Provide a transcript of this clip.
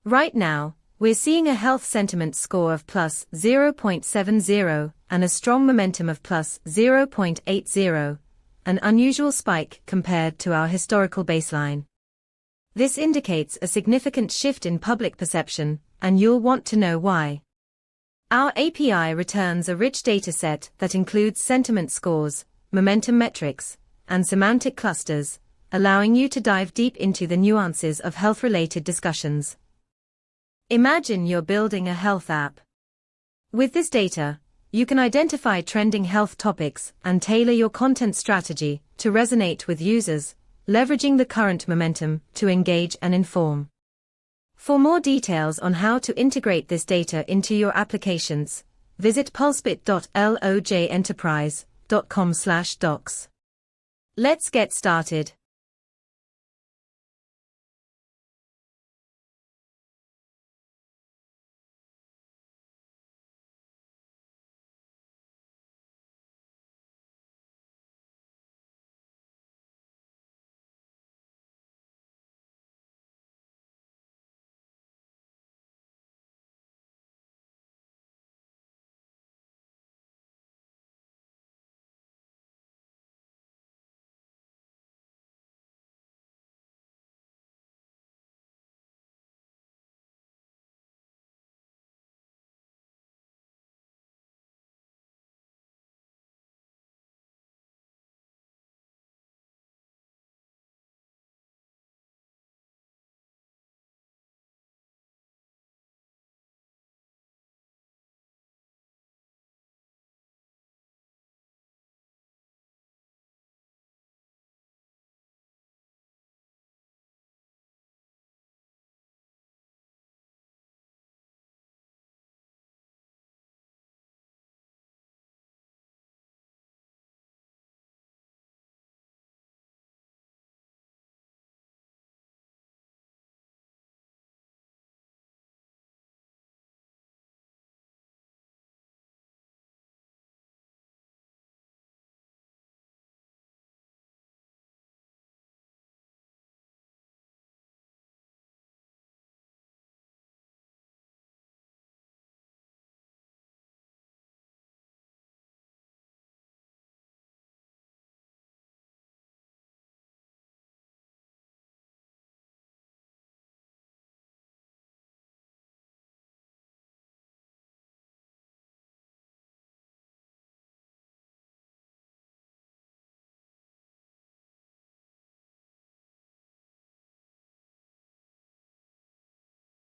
Right now, we're seeing a health sentiment score of plus 0.70 and a strong momentum of plus 0.80, an unusual spike compared to our historical baseline. This indicates a significant shift in public perception, and you'll want to know why. Our API returns a rich dataset that includes sentiment scores, momentum metrics, and semantic clusters, allowing you to dive deep into the nuances of health-related discussions. Imagine you're building a health app. With this data, you can identify trending health topics and tailor your content strategy to resonate with users, leveraging the current momentum to engage and inform. For more details on how to integrate this data into your applications, visit pulsebit.lojenterprise.com/docs. Let's get started.